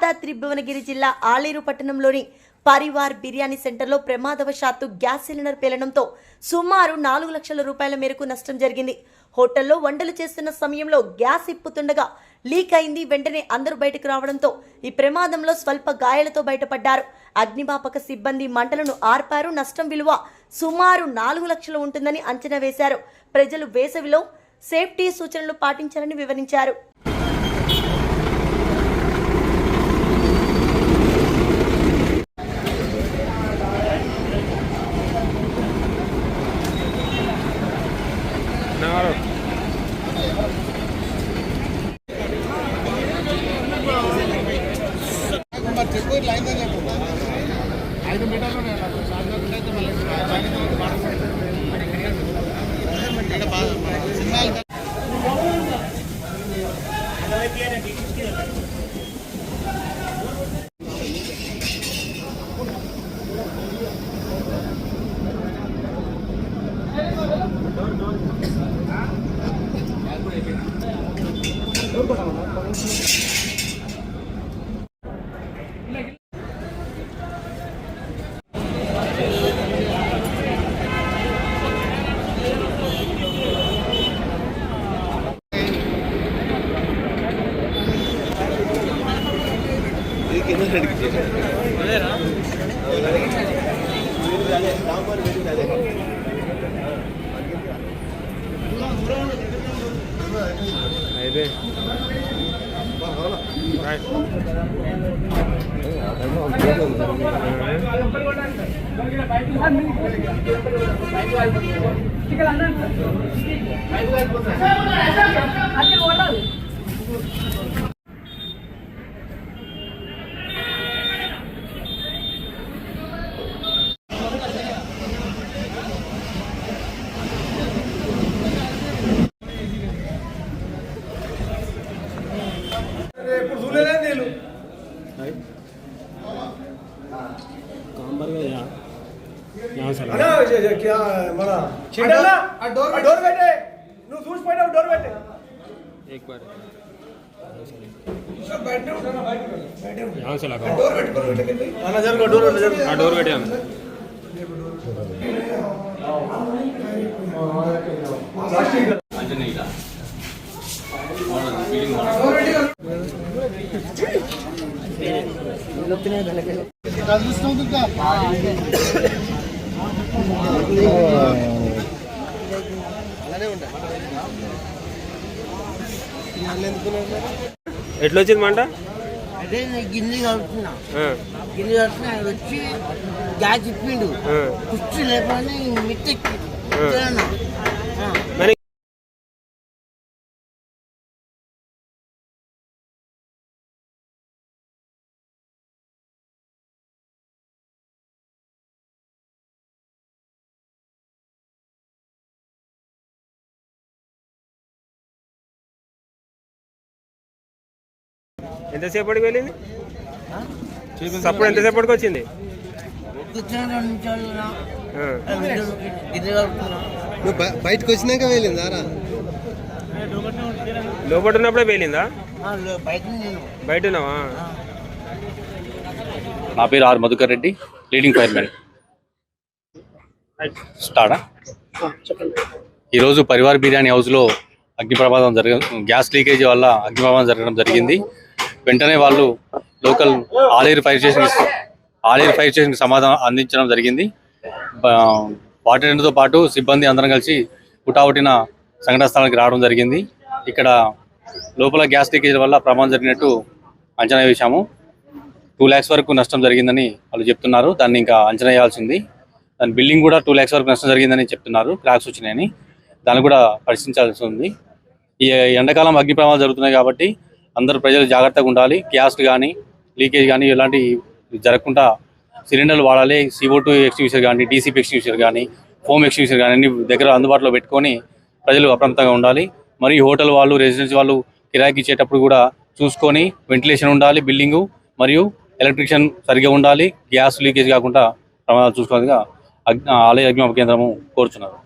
యాదాద్రి భువనగిరి జిల్లా ఆలేరు పట్టణంలోని పరివార్ బిర్యానీ సెంటర్లో ప్రమాదవశాత్తు గ్యాస్ సిలిండర్ పేలడంతో సుమారు 4 లక్షల రూపాయల మేరకు నష్టం జరిగింది. హోటల్లో వంటలు చేస్తున్న సమయంలో గ్యాస్ ఇప్పుతుండగా లీక్ అయింది. వెంటనే అందరూ బయటకు రావడంతో ఈ ప్రమాదంలో స్వల్ప గాయాలతో బయటపడ్డారు. అగ్నిమాపక సిబ్బంది మంటలను ఆర్పారు. నష్టం విలువ సుమారు 4 లక్షలు ఉంటుందని అంచనా వేశారు. ప్రజలు వేసవిలో సేఫ్టీ సూచనలు పాటించాలని వివరించారు. क्या मना डोर बैठे सूच बैठे डोर बैठे एक बार यहाँ से लगा डोर बैठे ఎట్లా వచ్చింది మంట? అదే గిన్నె కడుతున్నా వచ్చి గ్యాస్ ఇప్పిండు కుర్చీ లేకపోతే మిత్తెక్కి ఎంతసేపటికి వెళ్ళింది? సప్పుడు ఎంతసేపటికి వచ్చింది? బయటకు వచ్చినాక వెళ్ళిందా? లోపల ఉన్నప్పుడే వెళ్ళిందా? బయట ఉన్నావా? నా పేరు R Madhukar Reddy, leading fireman. స్టార్టా? ఈరోజు పరివార్ బిర్యానీ హౌస్లో అగ్ని ప్రమాదం గ్యాస్ లీకేజీ వల్ల అగ్ని ప్రమాదం జరగడం జరిగింది. వెంటనే వాళ్ళు లోకల్ ఆలేరు ఫైర్ స్టేషన్కి సమాధానం అందించడం జరిగింది. వాటితో పాటు సిబ్బంది అందరం కలిసి హుటాహుటిన సంఘటన స్థలానికి రావడం జరిగింది. ఇక్కడ లోపల గ్యాస్ లీకేజ్ వల్ల ప్రమాదం జరిగినట్టు అంచనా వేశాము. 2 lakhs వరకు నష్టం జరిగిందని వాళ్ళు చెప్తున్నారు. దాన్ని ఇంకా అంచనా వేయాల్సింది. దాని బిల్డింగ్ కూడా 2 lakhs వరకు నష్టం జరిగిందని చెప్తున్నారు. క్రాక్స్ వచ్చినాయని దాన్ని కూడా పరిశీలించాల్సి ఉంది. ఈ ఎండాకాలం అగ్ని ప్రమాదాలు జరుగుతున్నాయి కాబట్టి అందరూ ప్రజలు జాగ్రత్తగా ఉండాలి. గ్యాస్ కానీ లీకేజ్ కానీ ఇలాంటి జరగకుండా సిలిండర్లు వాడాలి. CO2 ఎక్స్టింగ్విషర్ కానీ, DCP ఎక్స్టింగ్విషర్ కానీ, ఫోమ్ ఎక్స్టింగ్విషర్ కానీ అన్ని దగ్గర అందుబాటులో పెట్టుకొని ప్రజలు అప్రమత్తంగా ఉండాలి. మరియు హోటల్ వాళ్ళు, రెసిడెన్సీ వాళ్ళు కిరాయికి ఇచ్చేటప్పుడు కూడా చూసుకొని వెంటిలేషన్ ఉండాలి బిల్డింగు, మరియు ఎలక్ట్రిషియన్ సరిగ్గా ఉండాలి. గ్యాస్ లీకేజ్ కాకుండా ప్రమాదాలు చూసుకోవాలిగా ఆలయ అగ్నిమాపక కేంద్రము కోరుచున్నారు.